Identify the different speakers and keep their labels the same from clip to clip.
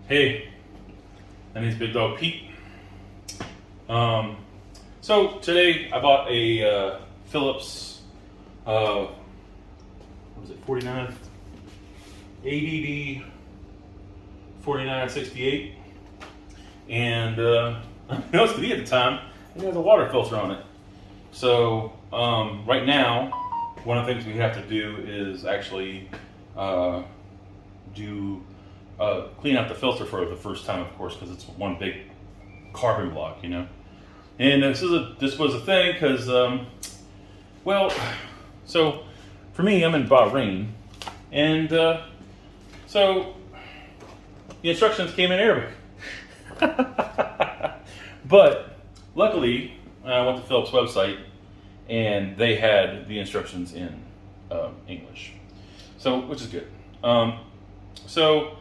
Speaker 1: Hey, my name's Big Dog Pete. So today I bought a Phillips, what was it, 4968, and unbeknownst to me at the time, it has a water filter on it. So right now, one of the things we have to do is actually clean out the filter for the first time, of course, because it's one big carbon block, you know. And this was a thing because, so for me, I'm in Bahrain, and so the instructions came in Arabic. But luckily, I went to Phillips' website, and they had the instructions in English, so which is good. So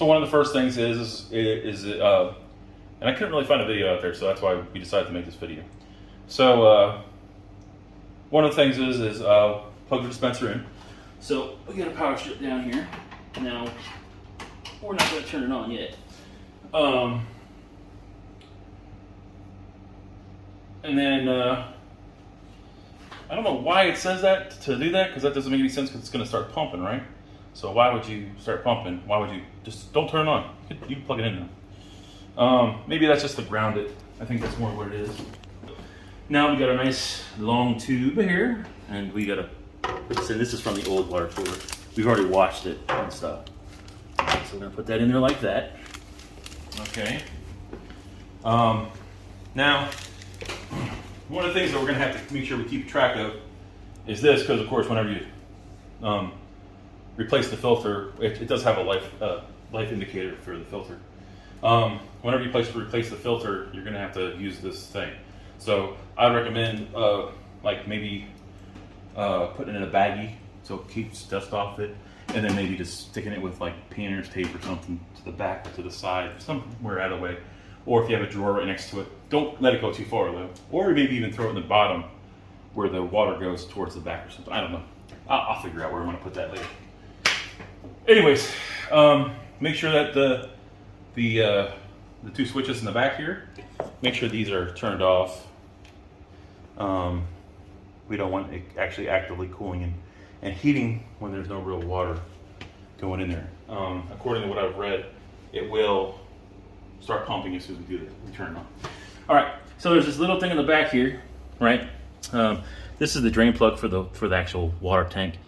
Speaker 1: one of the first things is and I couldn't really find a video out there, so that's why we decided to make this video. So one of the things is plug the dispenser in. So we got a power strip down here. Now we're not going to turn it on yet. And then I don't know why it says that to do that, because that doesn't make any sense, because it's going to start pumping, right? So why would you start pumping? Why would you just don't turn it on? You can plug it in now. Maybe that's just to ground it. I think that's more what it is. Now we got a nice long tube here, and we got a. So this is from the old water cooler. We've already washed it and stuff. So we're gonna put that in there like that. Okay. Now, one of the things that we're gonna have to make sure we keep track of is this, because of course, whenever you replace the filter, it does have a life indicator for the filter. Whenever you replace the filter, you're going to have to use this thing. So I'd recommend like maybe putting it in a baggie so it keeps dust off it, and then maybe just sticking it with like painter's tape or something to the back or to the side, somewhere out of the way. Or if you have a drawer right next to it, don't let it go too far though. Or maybe even throw it in the bottom where the water goes towards the back or something. I don't know. I'll figure out where I'm going to put that later. Anyways, make sure that the two switches in the back here, make sure these are turned off. We don't want it actually actively cooling and heating when there's no real water going in there. According to what I've read, it will start pumping as soon as we turn it on. All right, so there's this little thing in the back here, right? This is the drain plug for the actual water tank.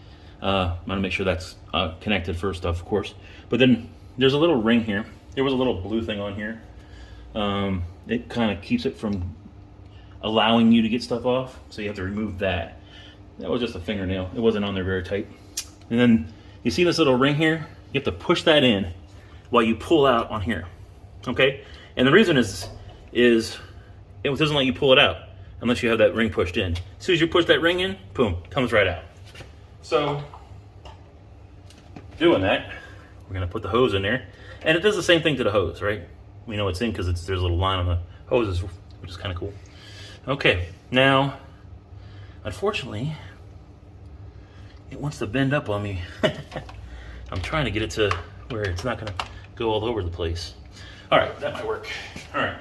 Speaker 1: I'm gonna make sure that's connected first, of course. But then there's a little ring here. There was a little blue thing on here. It kind of keeps it from allowing you to get stuff off, so you have to remove that. That was just a fingernail. It wasn't on there very tight. And then you see this little ring here? You have to push that in while you pull out on here. Okay? And the reason is it doesn't let you pull it out unless you have that ring pushed in. As soon as you push that ring in, boom, comes right out. So, doing that, we're gonna put the hose in there. And it does the same thing to the hose, right? We know it's in because there's a little line on the hoses, which is kind of cool. Okay, now, unfortunately, it wants to bend up on me. I'm trying to get it to where it's not gonna go all over the place. All right, that might work. All right,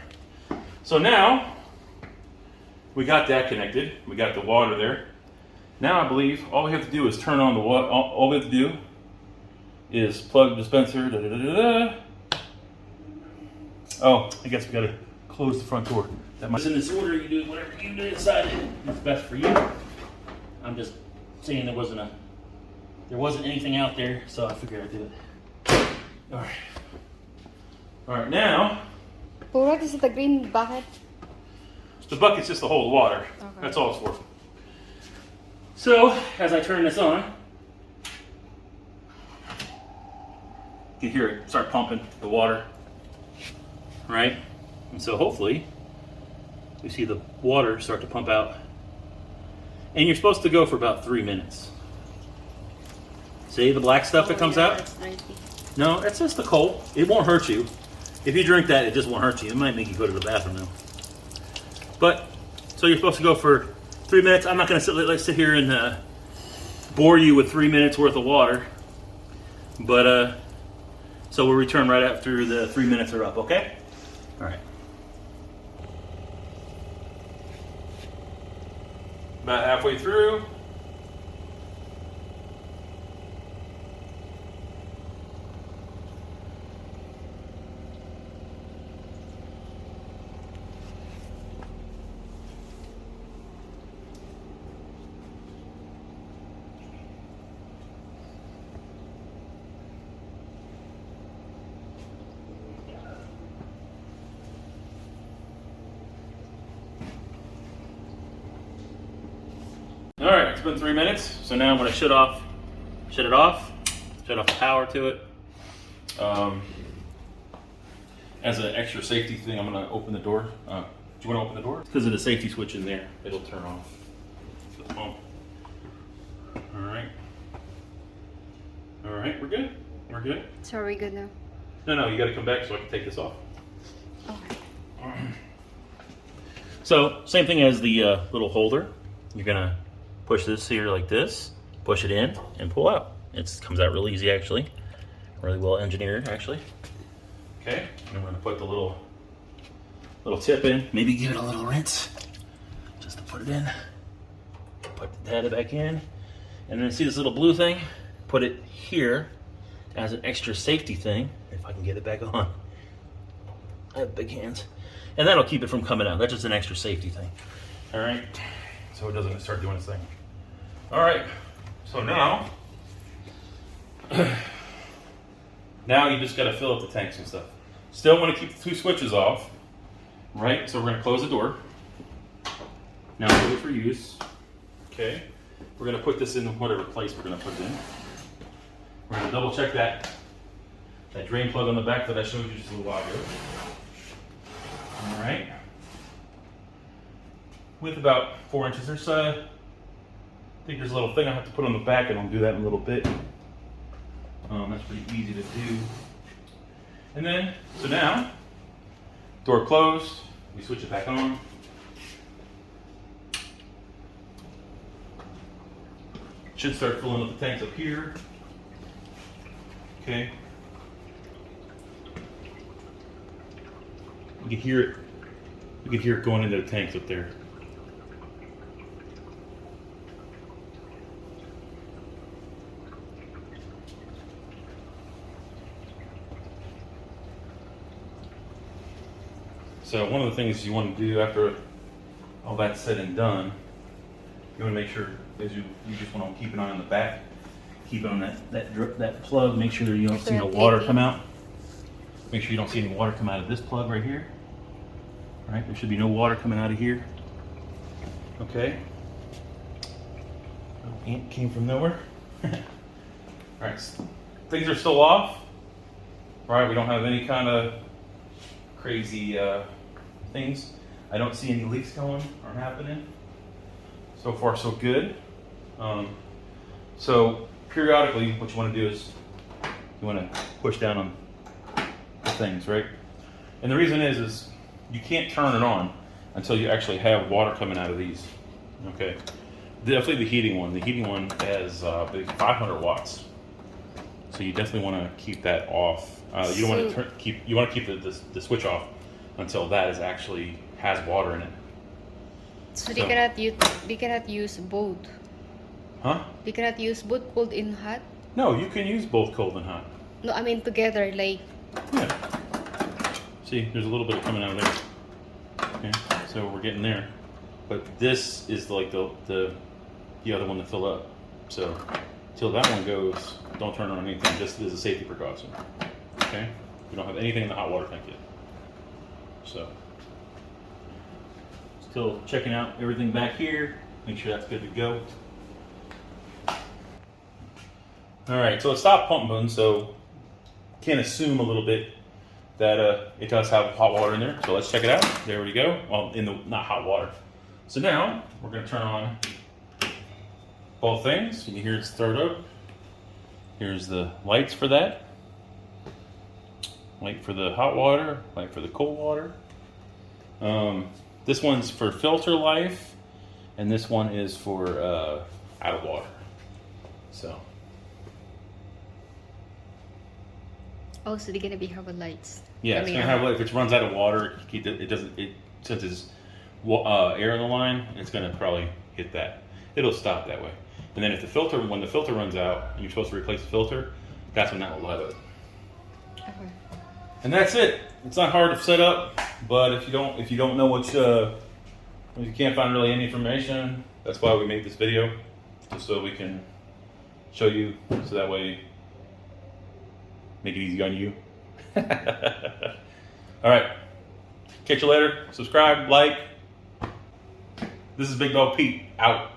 Speaker 1: so now, we got that connected. We got the water there. Now I believe all we have to do is turn on the water. All we have to do is plug the dispenser. Oh, I guess we gotta close the front door. That might. In this order, you do whatever you decided is best for you. I'm just saying there wasn't anything out there, so I figured I'd do it. All right. All right, now.
Speaker 2: But what is the green bucket?
Speaker 1: The bucket's just to hold water.
Speaker 2: Okay.
Speaker 1: That's all it's for. So, as I turn this on, you can hear it start pumping the water, right? And so hopefully, we see the water start to pump out. And you're supposed to go for about 3 minutes. See the black stuff that comes out? No, it's just the coal. It won't hurt you. If you drink that, it just won't hurt you. It might make you go to the bathroom though. But, so you're supposed to go for 3 minutes. I'm not going to sit here and bore you with 3 minutes worth of water. But So we'll return right after the 3 minutes are up, okay? All right. About halfway through. All right, it's been 3 minutes, so now I'm going to shut it off, shut off the power to it. As an extra safety thing, I'm going to open the door. Do you want to open the door? Because of the safety switch in there, it'll turn off the pump. All right, we're good. We're good.
Speaker 2: So are we good now?
Speaker 1: No, you got to come back so I can take this off.
Speaker 2: Okay.
Speaker 1: So same thing as the little holder. You're gonna push this here like this, push it in, and pull out. It comes out really easy, actually. Really well engineered, actually. Okay, and I'm gonna put the little tip in. Maybe give it a little rinse, just to put it in. Put the data back in, and then see this little blue thing? Put it here as an extra safety thing. If I can get it back on. I have big hands. And that'll keep it from coming out. That's just an extra safety thing. All right, so it doesn't start doing its thing. All right, so now you just gotta fill up the tanks and stuff. Still wanna keep the 2 switches off, right? So we're gonna close the door. Now ready for use. Okay, we're gonna put this in whatever place we're gonna put it in. We're gonna double check that drain plug on the back that I showed you just a little while ago. All right, with about 4 inches. There's I think there's a little thing I have to put on the back, and I'll do that in a little bit. That's pretty easy to do. And then, so now, door closed, we switch it back on. Should start filling up the tanks up here. Okay. You can hear it. You can hear it going into the tanks up there. So one of the things you want to do after all that's said and done, you want to make sure is you just want to keep an eye on the back, keep it on that plug. Make sure you don't see no water come out. Make sure you don't see any water come out of this plug right here. All right, there should be no water coming out of here. Okay. Ant came from nowhere. All right, things are still off. All right, we don't have any kind of crazy things. I don't see any leaks going or happening. So far, so good. So periodically, what you want to do is you want to push down on the things, right? And the reason is you can't turn it on until you actually have water coming out of these. Okay, definitely the heating one. The heating one has 500 watts, so you definitely want to keep that off. You don't want to keep. You want to keep the switch off until that is actually has water in it.
Speaker 2: So we cannot use both.
Speaker 1: Huh?
Speaker 2: We cannot use both cold and hot.
Speaker 1: No, you can use both cold and hot.
Speaker 2: No, I mean together, like.
Speaker 1: Yeah. See, there's a little bit coming out of there. Okay, so we're getting there. But this is like the other one to fill up. So till that one goes, don't turn on anything, just as a safety precaution. Okay? We don't have anything in the hot water tank yet. So still checking out everything back here. Make sure that's good to go. All right, so it stopped pumping, so can assume a little bit that it does have hot water in there. So let's check it out. There we go. Well, not hot water. So now we're going to turn on both things. You can hear it start up. Here's the lights for that. Light for the hot water, light for the cold water. This one's for filter life, and this one is for out of water. So
Speaker 2: Oh, so they're gonna be have lights.
Speaker 1: Yeah, it's gonna have, if it runs out of water, it doesn't, since it's air in the line, it's gonna probably hit that. It'll stop that way. And then if when the filter runs out and you're supposed to replace the filter, that's when that will light up.
Speaker 2: Okay.
Speaker 1: And that's it. It's not hard to set up, but if you don't know if you can't find really any information, that's why we made this video, just so we can show you, so that way make it easy on you. All right. Catch you later. Subscribe, like. This is Big Dog Pete, out.